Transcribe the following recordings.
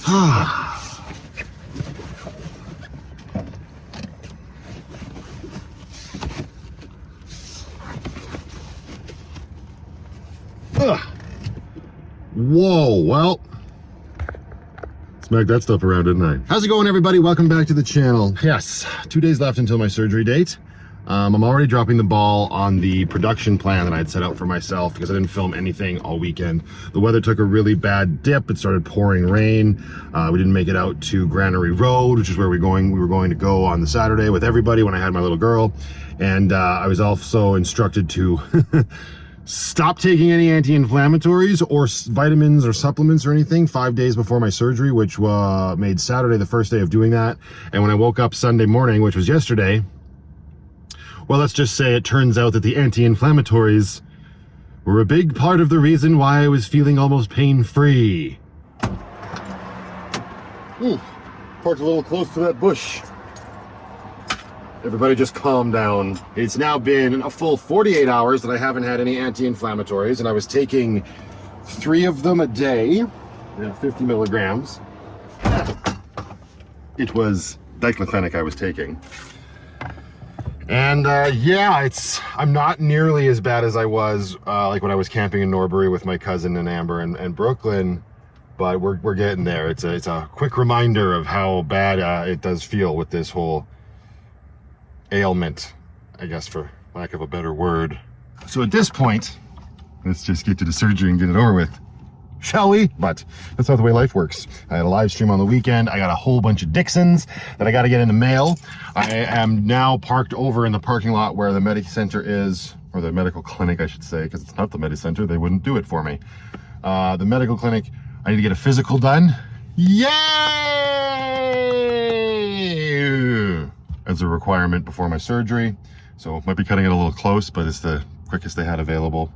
Whoa, well, smacked that stuff around, didn't I? How's it going, everybody? Welcome back to the channel. Yes, 2 days left until my surgery date. I'm already dropping the ball on the production plan that I had set out for myself because I didn't film anything all weekend. The weather took a really bad dip. It started pouring rain. We didn't make it out to Granary Road, which is where we were going to go on the Saturday with everybody when I had my little girl. And I was also instructed to stop taking any anti-inflammatories or vitamins or supplements or anything 5 days before my surgery, which made Saturday the first day of doing that. And when I woke up Sunday morning, which was yesterday, well, let's just say it turns out that the anti-inflammatories were a big part of the reason why I was feeling almost pain-free. Parked a little close to that bush. Everybody just calm down. It's now been a full 48 hours that I haven't had any anti-inflammatories, and I was taking 3 of them a day, 50 milligrams. It was diclofenac I was taking. And yeah, I'm not nearly as bad as I was like when I was camping in Norbury with my cousin and Amber and Brooklyn, but we're getting there. It's a quick reminder of how bad it does feel with this whole ailment, I guess, for lack of a better word. So at this point, let's just get to the surgery and get it over with, shall we? But that's not the way life works. I had a live stream on the weekend. I got a whole bunch of Dixons that I got to get in the mail. I am now parked over in the parking lot where the medical center is, or the medical clinic, I should say, because it's not the medical center. They wouldn't do it for me. The medical clinic, I need to get a physical done. Yay! As a requirement before my surgery. So might be cutting it a little close, but it's the quickest they had available.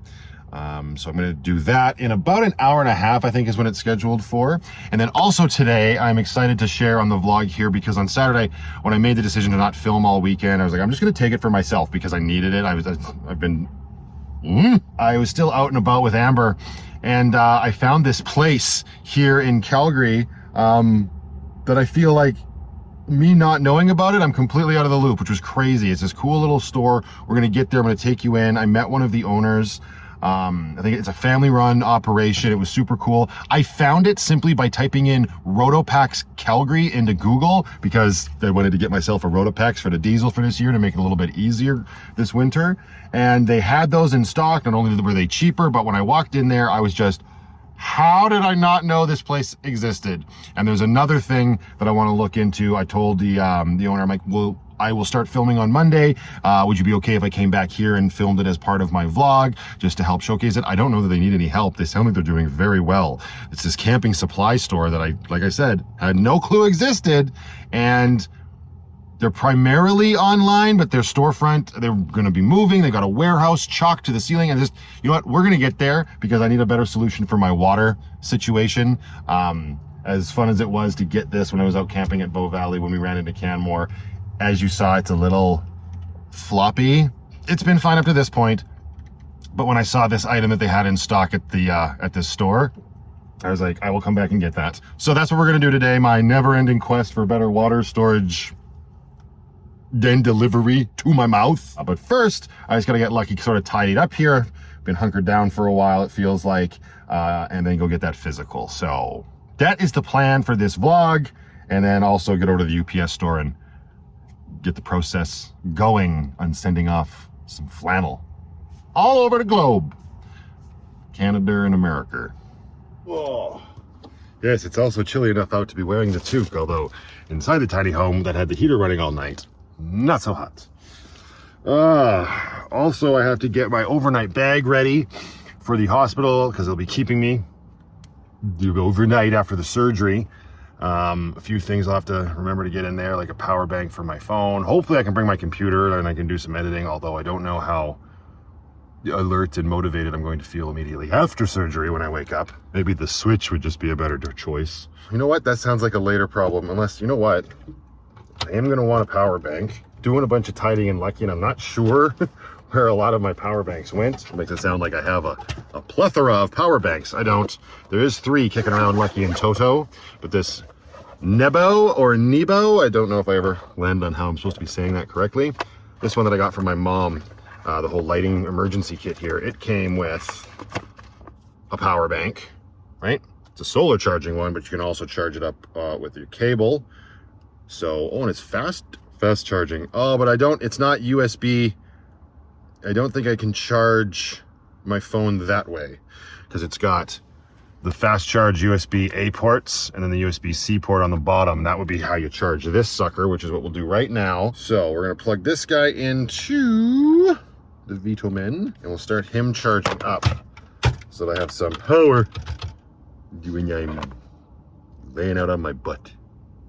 So I'm going to do that in about an hour and a half, I think is when it's scheduled for. And then also today, I'm excited to share on the vlog here because on Saturday, when I made the decision to not film all weekend, I was like, I'm just going to take it for myself because I needed it. I was still out and about with Amber, and I found this place here in Calgary that I feel like, me not knowing about it, I'm completely out of the loop, which was crazy. It's this cool little store. We're going to get there. I'm going to take you in. I met one of the owners. I think it's a family-run operation. It was super cool. I found it simply by typing in Rotopax Calgary into Google because I wanted to get myself a Rotopax for the diesel for this year to make it a little bit easier this winter. And they had those in stock. Not only were they cheaper, but when I walked in there, I was just, how did I not know this place existed? And there's another thing that I want to look into. I told the owner, I'm like, well, I will start filming on Monday. Would you be okay if I came back here and filmed it as part of my vlog just to help showcase it? I don't know that they need any help. They sound like they're doing very well. It's this camping supply store that like I said, had no clue existed. And they're primarily online, but their storefront, they're going to be moving. They got a warehouse chalked to the ceiling. And just, you know what? We're going to get there because I need a better solution for my water situation. As fun as it was to get this when I was out camping at Bow Valley when we ran into Canmore, as you saw, it's a little floppy. It's been fine up to this point, but when I saw this item that they had in stock at the at this store, I was like, I will come back and get that. So that's what we're gonna do today, my never-ending quest for better water storage, then delivery to my mouth. But first, I just gotta get Lucky sort of tidied up here. Been hunkered down for a while, it feels like, and then go get that physical. So that is the plan for this vlog, and then also get over to the UPS store and get the process going on sending off some flannel all over the globe, Canada and America. Oh, yes, it's also chilly enough out to be wearing the toque, although inside the tiny home that had the heater running all night, not so hot. Also, I have to get my overnight bag ready for the hospital because they'll be keeping me overnight after the surgery. A few things I'll have to remember to get in there, like a power bank for my phone. Hopefully I can bring my computer and I can do some editing, although I don't know how alert and motivated I'm going to feel immediately after surgery when I wake up. Maybe the Switch would just be a better choice. You know what? That sounds like a later problem, unless, you know what? I am going to want a power bank. Doing a bunch of tidying and Lucky, and I'm not sure where a lot of my power banks went. It makes it sound like I have a plethora of power banks. I don't. There is 3 kicking around lucky in toto, but this Nebo or Nebo, I don't know if I ever landed on how I'm supposed to be saying that correctly. This one that I got from my mom, the whole lighting emergency kit here, it came with a power bank, right? It's a solar charging one, but you can also charge it up with your cable. So, oh, and it's fast charging. Oh, but it's not USB. I don't think I can charge my phone that way because it's got the fast charge USB-A ports and then the USB-C port on the bottom. That would be how you charge this sucker, which is what we'll do right now. So we're gonna plug this guy into the VTOMAN and we'll start him charging up so that I have some power when I'm laying out on my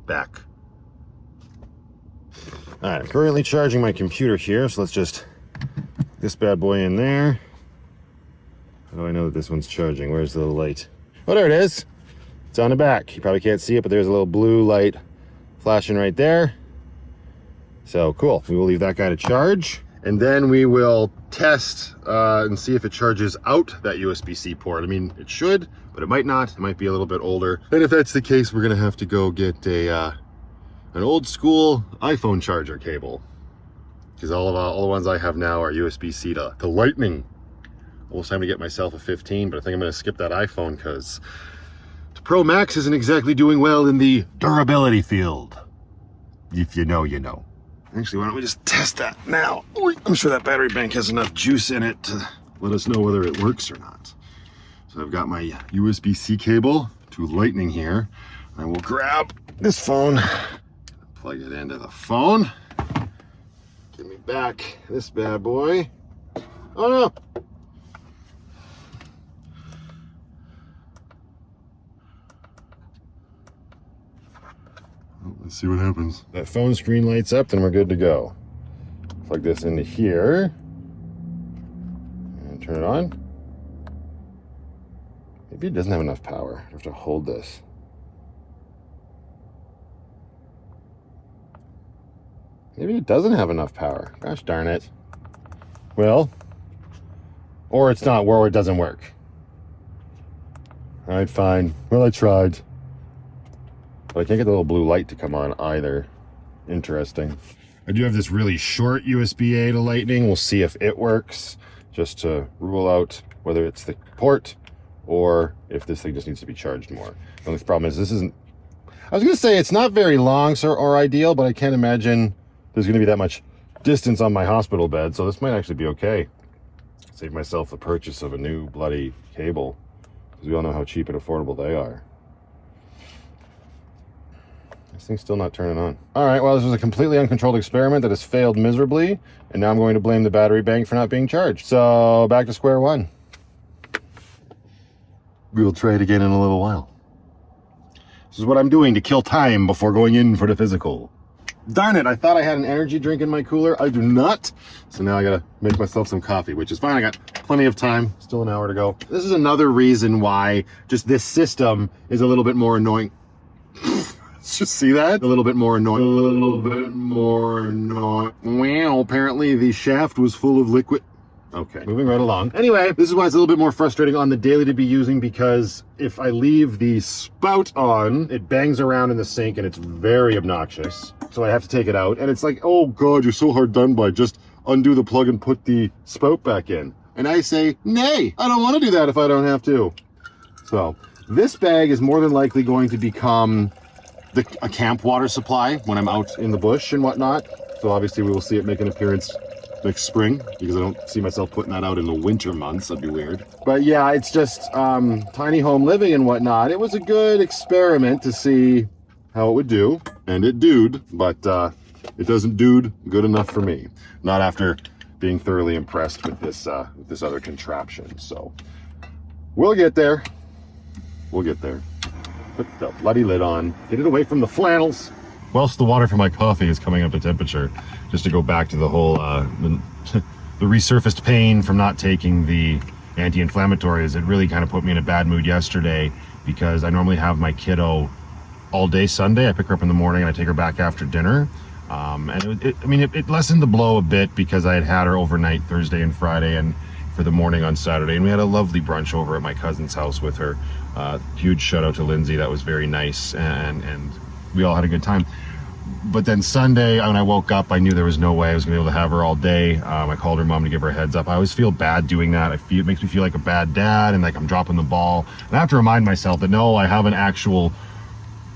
back. All right, I'm currently charging my computer here, so let's just this bad boy in there. How do I know that this one's charging? Where's the little light? Oh, there it is. It's on the back. You probably can't see it, but there's a little blue light flashing right there. So cool. We will leave that guy to charge, and then we will test and see if it charges out that USB-C port. I mean, it should, but it might not. It might be a little bit older. And if that's the case, we're gonna have to go get an old school iPhone charger cable, because all the ones I have now are USB-C to Lightning. Almost time to get myself a 15, but I think I'm going to skip that iPhone because the Pro Max isn't exactly doing well in the durability field. If you know, you know. Actually, why don't we just test that now? I'm sure that battery bank has enough juice in it to let us know whether it works or not. So I've got my USB-C cable to Lightning here. I will grab this phone, plug it into the phone. Give me back this bad boy. Oh no! Let's see what happens. That phone screen lights up, then we're good to go. Plug this into here. And turn it on. Maybe it doesn't have enough power. I have to hold this. Maybe it doesn't have enough power. Gosh darn it. Well, or it's not, or it doesn't work. All right, fine. Well, I tried. But I can't get the little blue light to come on either. Interesting. I do have this really short USB-A to Lightning. We'll see if it works, just to rule out whether it's the port or if this thing just needs to be charged more. The only problem is this isn't, I was gonna say it's not very long or ideal, but I can't imagine there's gonna be that much distance on my hospital bed, so this might actually be okay. Save myself the purchase of a new bloody cable, because we all know how cheap and affordable they are. This thing's still not turning on. All right, well, this was a completely uncontrolled experiment that has failed miserably, and now I'm going to blame the battery bank for not being charged. So back to square one. We will try it again in a little while. This is what I'm doing to kill time before going in for the physical. Darn it, I thought I had an energy drink in my cooler. I do not. So now I gotta make myself some coffee, which is fine. I got plenty of time, still an hour to go. This is another reason why just this system is a little bit more annoying. Let's just see that. A little bit more annoying. A little bit more annoying. Well, apparently the shaft was full of liquid. Okay, moving right along. Anyway, this is why it's a little bit more frustrating on the daily to be using, because if I leave the spout on, it bangs around in the sink and it's very obnoxious. So I have to take it out, and it's like, oh God, you're so hard done by. Just undo the plug and put the spout back in. And I say, nay, I don't want to do that if I don't have to. So this bag is more than likely going to become a camp water supply when I'm out in the bush and whatnot. So obviously we will see it make an appearance next spring, because I don't see myself putting that out in the winter months. That'd be weird. But yeah, it's just tiny home living and whatnot. It was a good experiment to see how it would do, and it dude, but it doesn't dude good enough for me. Not after being thoroughly impressed with this other contraption. So we'll get there. We'll get there. Put the bloody lid on. Get it away from the flannels. Whilst the water for my coffee is coming up to temperature, just to go back to the whole, the resurfaced pain from not taking the anti-inflammatories, it really kind of put me in a bad mood yesterday, because I normally have my kiddo all day Sunday. I pick her up in the morning and I take her back after dinner. And it lessened the blow a bit because I had her overnight Thursday and Friday and for the morning on Saturday, and we had a lovely brunch over at my cousin's house with her. Huge shout out to Lindsay, that was very nice, and we all had a good time. But then Sunday, when I woke up, I knew there was no way I was gonna be able to have her all day. I called her mom to give her a heads up. I always feel bad doing that. It makes me feel like a bad dad and like I'm dropping the ball. And I have to remind myself that no, I have an actual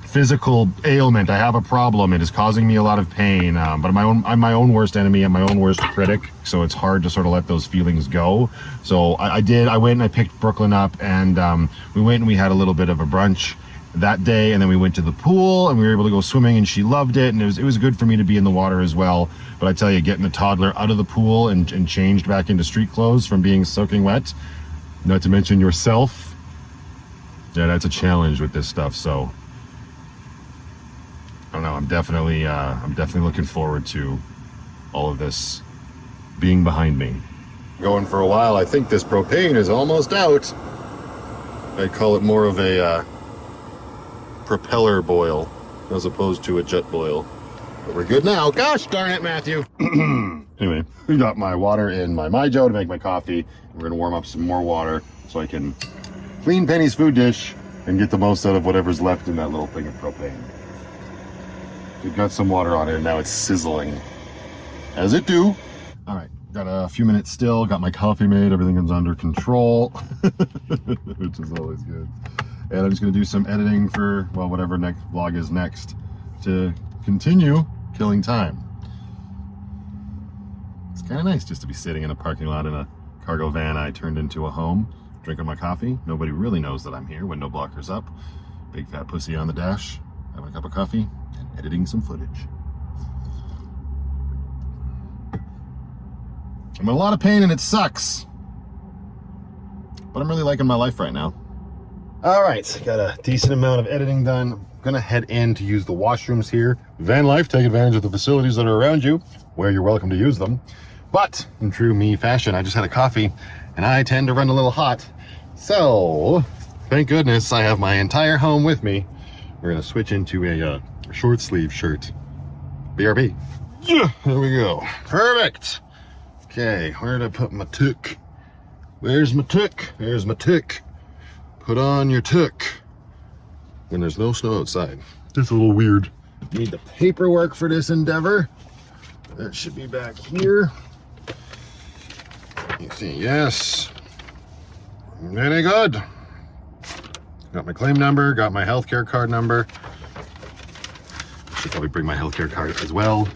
physical ailment. I have a problem. It is causing me a lot of pain, but I'm my own worst enemy and my own worst critic, so it's hard to sort of let those feelings go. So I went and I picked Brooklyn up, and we went and we had a little bit of a brunch that day, and then we went to the pool and we were able to go swimming, and she loved it, and it was good for me to be in the water as well. But I tell you, getting a toddler out of the pool and changed back into street clothes from being soaking wet, not to mention yourself, yeah, that's a challenge with this stuff. So I don't know, I'm definitely looking forward to all of this being behind me. Going for a while. I think this propane is almost out. I call it more of a propeller boil as opposed to a jet boil. But we're good now. Gosh darn it, Matthew. Anyway, we got my water in my Joe to make my coffee. We're gonna warm up some more water so I can clean Penny's food dish and get the most out of whatever's left in that little thing of propane. We've got some water on it, and now it's sizzling. As it do. All right, got a few minutes still, got my coffee made, everything is under control, which is always good. And I'm just gonna do some editing for, well, whatever next vlog is next to continue killing time. It's kind of nice just to be sitting in a parking lot in a cargo van I turned into a home, drinking my coffee. Nobody really knows that I'm here, window blockers up, big fat pussy on the dash, having a cup of coffee, and editing some footage. I'm in a lot of pain and it sucks, but I'm really liking my life right now. All right, got a decent amount of editing done. I'm gonna head in to use the washrooms here. Vanlife, take advantage of the facilities that are around you, where you're welcome to use them. But in true me fashion, I just had a coffee and I tend to run a little hot. So, thank goodness I have my entire home with me. We're gonna switch into a short sleeve shirt. BRB. Yeah, there we go. Perfect. Okay, where did I put my toque? Where's my toque? There's my toque. Put on your toque when there's no snow outside. Just a little weird. Need the paperwork for this endeavor. That should be back here. You see, yes. Very good. Got my claim number, got my healthcare card number. Should probably bring my healthcare card as well.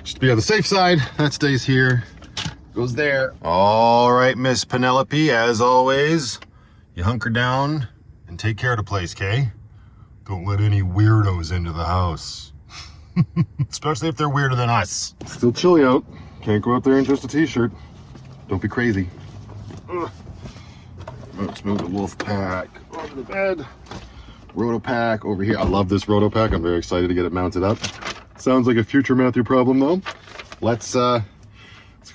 Just to be on the safe side, that stays here. Goes there. All right, Miss Penelope, as always, you hunker down and take care of the place, Kay? Don't let any weirdos into the house. Especially if they're weirder than us. Still chilly out. Can't go out there in just a t-shirt. Don't be crazy. Let's move the wolf pack onto the bed. Roto pack over here. I love this roto pack. I'm very excited to get it mounted up. Sounds like a future Matthew problem though. Let's go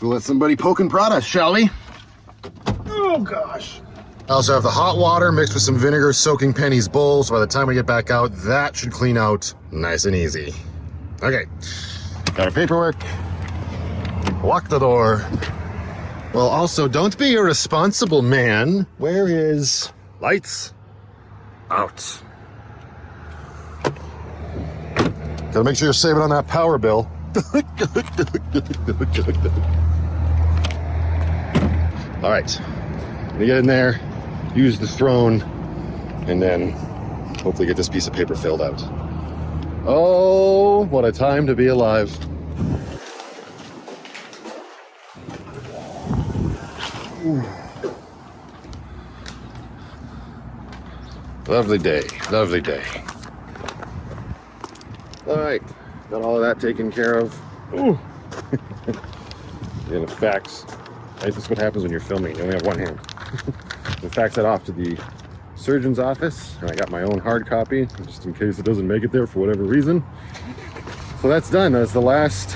let somebody poke and prod us, shall we? Oh gosh. I also have the hot water mixed with some vinegar soaking Penny's bowl, so by the time we get back out, that should clean out nice and easy. Okay, got our paperwork. Lock the door. Well, also, don't be irresponsible, man. Where is lights? Out. Gotta make sure you're saving on that power bill. All right, gonna get in there, use the throne, and then hopefully get this piece of paper filled out. Oh, what a time to be alive. Ooh. Lovely day, lovely day. All right, got all of that taken care of. Ooh. And the fax. This is what happens when you're filming. You only have one hand. I fax that off to the surgeon's office, and I got my own hard copy, just in case it doesn't make it there for whatever reason. So that's done. That's the last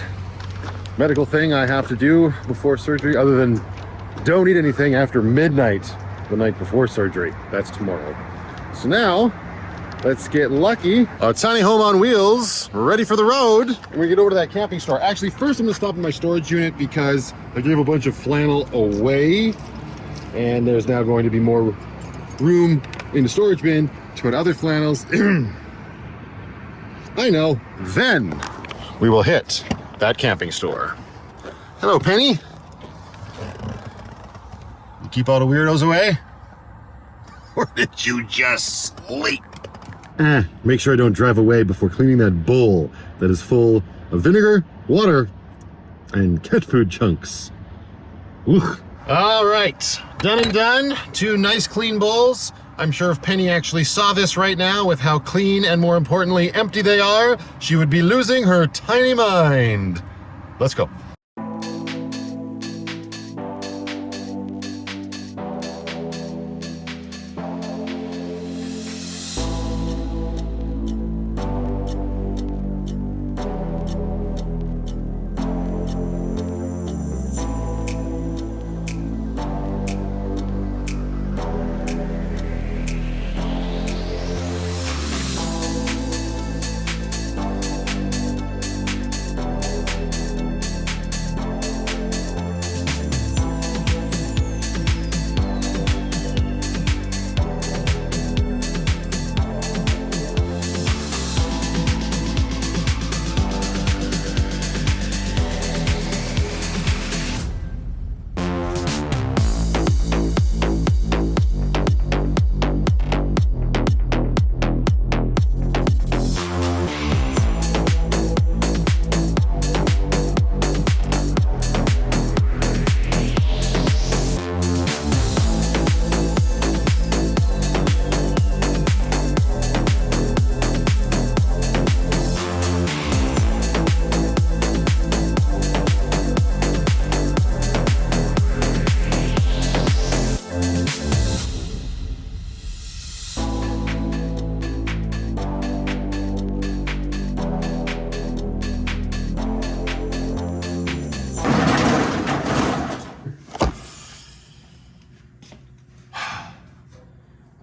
medical thing I have to do before surgery, other than don't eat anything after midnight the night before surgery. That's tomorrow. So now, Let's get lucky. A tiny home on wheels, ready for the road. And we get over to that camping store. Actually, first I'm gonna stop in my storage unit because I gave a bunch of flannel away. And there's now going to be more room in the storage bin to put other flannels. I know. Then we will hit that camping store. Hello, Penny. You keep all the weirdos away? Or did you just sleep? Make sure I don't drive away before cleaning that bowl that is full of vinegar, water, and cat food chunks. Oof. All right, done and done. 2 nice clean bowls. I'm sure if Penny actually saw this right now with how clean and more importantly empty they are, she would be losing her tiny mind. Let's go.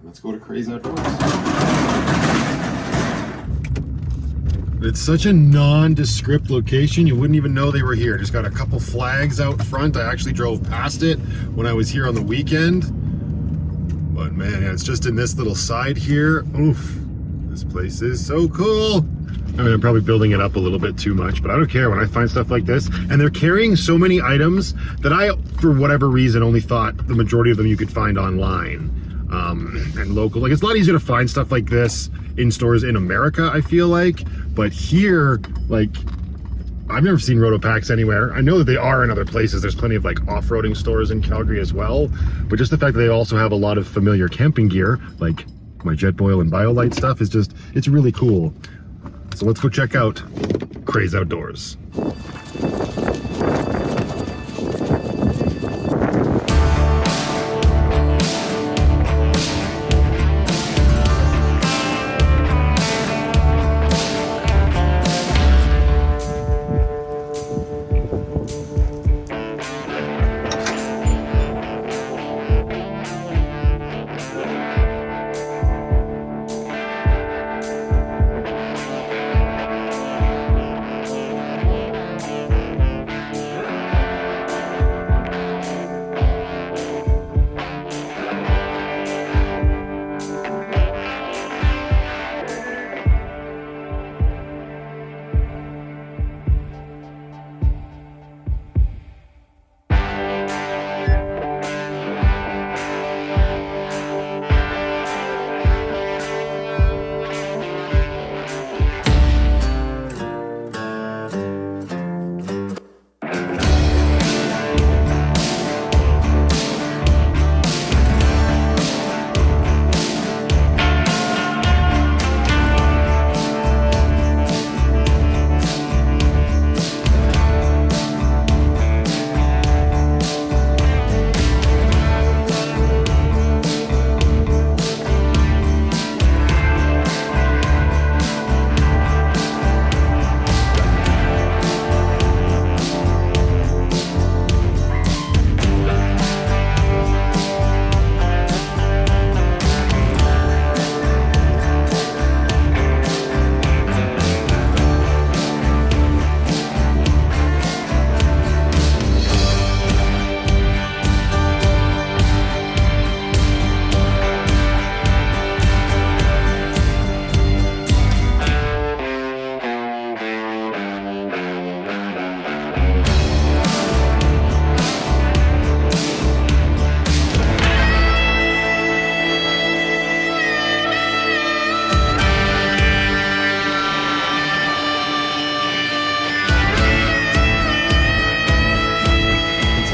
Let's go to Craze Outdoors. It's such a nondescript location, you wouldn't even know they were here. Just got a couple flags out front. I actually drove past it when I was here on the weekend. But man, yeah, it's just in this little side here. Oof, this place is so cool. I mean, I'm probably building it up a little bit too much, but I don't care when I find stuff like this. And they're carrying so many items that I, for whatever reason, only thought the majority of them you could find online. And local. Like, it's a lot easier to find stuff like this in stores in America, I feel like. But here, like, I've never seen roto packs anywhere. I know that they are in other places. There's plenty of like off-roading stores in Calgary as well. But just the fact that they also have a lot of familiar camping gear, like my Jetboil and BioLite stuff, is just, it's really cool. So let's go check out Craze Outdoors.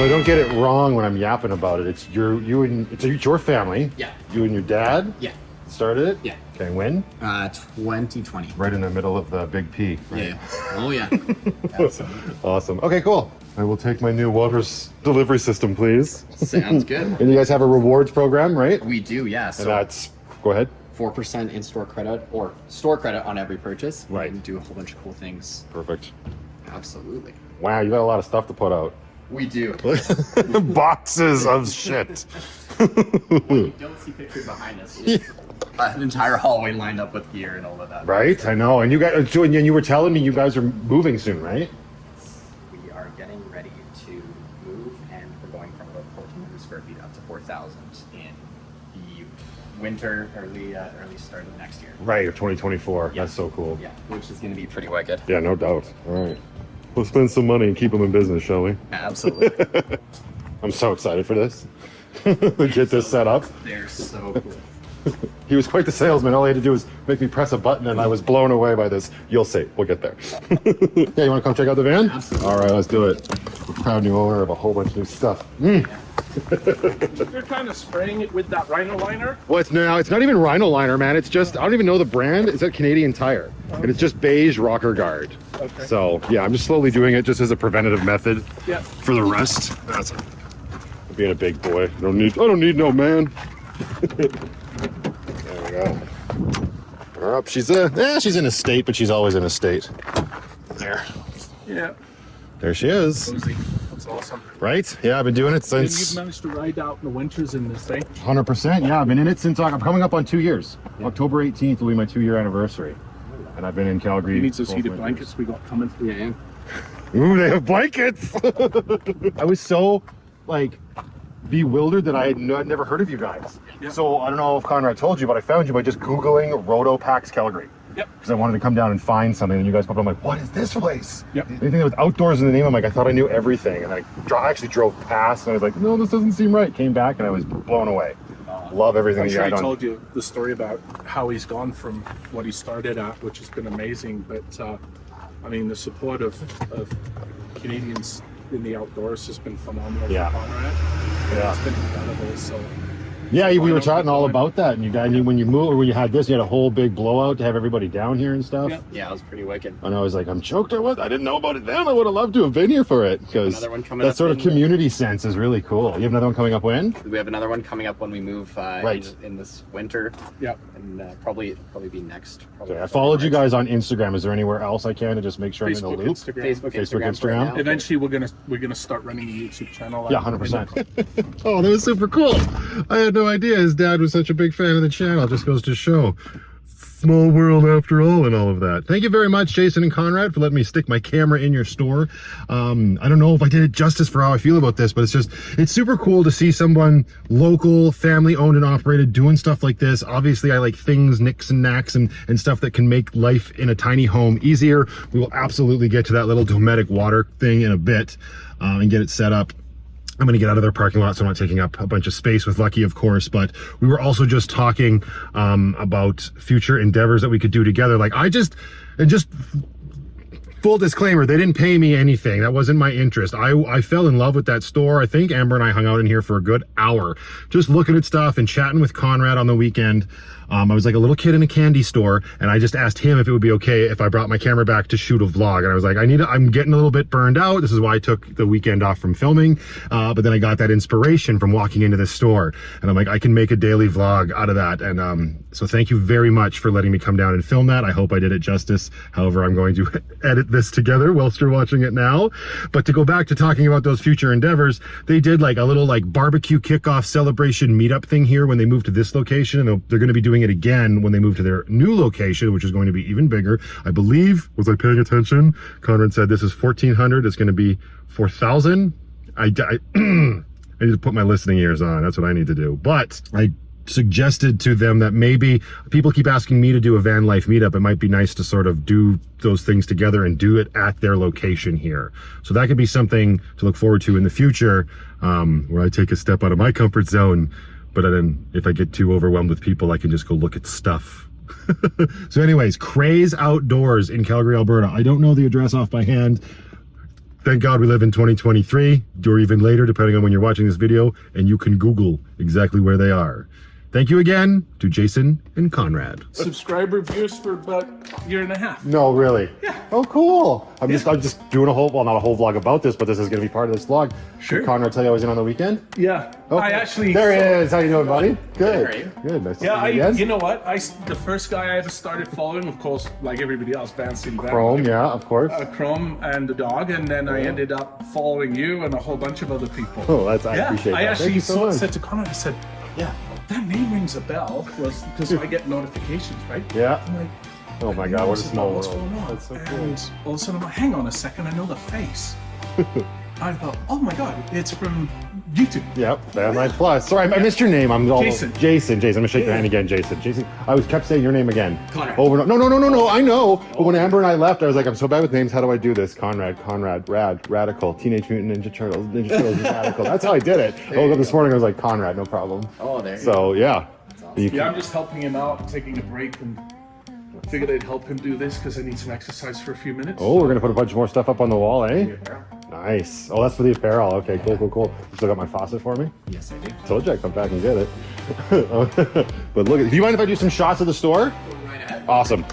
So I don't get it wrong when I'm yapping about it. It's it's your family. Yeah. You and your dad. Yeah. Started it. Yeah. Okay. When? 2020. Right in the middle of the big P. Right? Yeah. Oh yeah. Absolutely. Awesome. Okay. Cool. I will take my new waters delivery system, please. Sounds good. And you guys have a rewards program, right? We do, yeah. So And that's, go ahead. 4% in-store credit or store credit on every purchase. Right. And do a whole bunch of cool things. Perfect. Absolutely. Wow, you got a lot of stuff to put out. We do. Boxes of shit. You don't see pictures behind us. An entire hallway lined up with gear and all of that. Right? I know. And you guys, so, and you were telling me you guys are moving soon, right? We are getting ready to move, and we're going from about 1,400 square feet up to 4,000 in the winter, early start of next year. Right, of 2024. Yeah. That's so cool. Yeah, which is going to be pretty wicked. Yeah, no doubt. All right. We'll spend some money and keep them in business, shall we? Absolutely. I'm so excited for this. Get this set up. They're so cool. He was quite the salesman. All he had to do was make me press a button, and I was blown away by this. You'll see. We'll get there. Yeah, you want to come check out the van? Absolutely. All right, let's do it. We're proud new owner of a whole bunch of new stuff. You're kind of spraying it with that Rhino liner. Well, it's not even Rhino liner, man. It's just, I don't even know the brand. It's at Canadian Tire. And it's just beige rocker guard. Okay. So, yeah, I'm just slowly doing it just as a preventative method. Yeah. For the rest, that's it. Being a big boy. I don't need no man. There we go. Her up. She's in a state, but she's always in a state. There. Yeah. There she is. Cozy. That's awesome. Right? Yeah, I've been doing it And since you've managed to ride out in the winters in this thing. 100%. Yeah, I've been in it since I'm coming up on 2 years. October 18th will be my 2-year anniversary. And I've been in Calgary. You need those both heated winters. blankets we got coming. Yeah. Ooh, they have blankets. I was so like bewildered that I'd never heard of you guys. Yeah. So I don't know if Conrad told you, but I found you by just Googling Roto Packs Calgary. Yep. Because I wanted to come down and find something, and you guys popped up. I'm like, what is this place? Yep. Anything that was outdoors in the name, I'm like, I thought I knew everything. And I actually drove past, and I was like, no, this doesn't seem right. Came back, and I was blown away. Love everything I'm you sure had I on. told you the story about how he's gone from what he started at, which has been amazing. But I mean, the support of Canadians in the outdoors has been phenomenal Yeah. for Conrad. Yeah. It's been incredible. So Yeah, we were Why chatting don't all we go about that, and you guys, when you moved, or when you had this, you had a whole big blowout to have everybody down here and stuff. Yeah. Yeah, it was pretty wicked. And I was like, I'm choked. I didn't know about it then. I would have loved to have been here for it, because Another one coming that up sort of in- community sense is really cool. You have another one coming up when? We have another one coming up when we move Right. in this winter, yeah. and probably be next. Probably Okay, I followed you guys on Instagram. Is there anywhere else I can to just make sure I'm in Facebook, the loop? Instagram. Facebook, Facebook, Instagram. for Instagram. now. Eventually, we're gonna start running a YouTube channel. Yeah, 100%. Oh, that was super cool. I had no idea his dad was such a big fan of the channel. It just goes to show. Small world after all, and all of that. Thank you very much, Jason and Conrad, for letting me stick my camera in your store. I don't know if I did it justice for how I feel about this, but it's super cool to see someone local, family owned and operated doing stuff like this. Obviously, I like things, nicks and knacks, and stuff that can make life in a tiny home easier. We will absolutely get to that little dometic water thing in a bit and get it set up. I'm going to get out of their parking lot, so I'm not taking up a bunch of space with Lucky, of course, but we were also just talking about future endeavors that we could do together. Like full disclaimer, they didn't pay me anything. That wasn't my interest. I fell in love with that store. I think Amber and I hung out in here for a good hour, just looking at stuff and chatting with Conrad on the weekend. I was like a little kid in a candy store, and I just asked him if it would be okay if I brought my camera back to shoot a vlog. And I was like, I'm getting a little bit burned out. This is why I took the weekend off from filming. But then I got that inspiration from walking into this store, and I'm like, I can make a daily vlog out of that. And so thank you very much for letting me come down and film that. I hope I did it justice. However, I'm going to edit this together whilst you're watching it now. But to go back to talking about those future endeavors, they did like a little like barbecue kickoff celebration meetup thing here when they moved to this location, and they're going to be doing it again when they move to their new location, which is going to be even bigger. I believe, was I paying attention? Conrad said this is 1,400. It's going to be 4,000. I need to put my listening ears on. That's what I need to do. But I suggested to them that maybe people keep asking me to do a van life meetup. It might be nice to sort of do those things together and do it at their location here. So that could be something to look forward to in the future, where I take a step out of my comfort zone. But then if I get too overwhelmed with people, I can just go look at stuff. So anyways, Craze Outdoors in Calgary, Alberta. I don't know the address off by hand. Thank God we live in 2023, or even later, depending on when you're watching this video, and you can Google exactly where they are. Thank you again to Jason and Conrad. Subscriber viewers for about a year and a half. No, really? Yeah. Oh, cool. I'm just doing a whole, well, not a whole vlog about this, but this is going to be part of this vlog. Sure. Did Conrad tell you I was in on the weekend? Yeah. Oh, I actually. There he is. How you doing, buddy? Good. How are you? Good. Nice to Yeah, see you again. you know what? The first guy I ever started following, of course, like everybody else, Vanlife. Chrome, yeah, of course. Chrome and the dog, and then I ended up following you and a whole bunch of other people. Oh, I appreciate that. I Thank actually you so much. said to Conrad, I said, Yeah. that name rings a bell, because I get notifications, right? Yeah. I'm like, Oh my God, what a small what's world. going on? That's so cool. And all of a sudden, I'm like, hang on a second, I know the face. I thought, oh my God, it's from YouTube. Yep, Vanlife Plus. Sorry, I missed your name. I'm almost Jason. Jason. I'm gonna shake your hand again, Jason. Jason. I kept saying your name again. Conrad. Over. No. I know. But when Amber and I left, I was like, I'm so bad with names. How do I do this? Conrad, Radical, Teenage Mutant Ninja Turtles, Radical. That's how I did it. I woke up this morning. I was like, Conrad, no problem. Oh, there you go. So yeah. You Yeah, I'm just helping him out, taking a break, and figured I'd help him do this because I need some exercise for a few minutes. Oh, we're gonna put a bunch more stuff up on the wall, eh? Apparel? Nice. Oh, that's for the apparel. Okay, cool. You still got my faucet for me? Yes, I do. Told you I'd come back and get it. But look, do you mind if I do some shots of the store? Go right ahead. Awesome.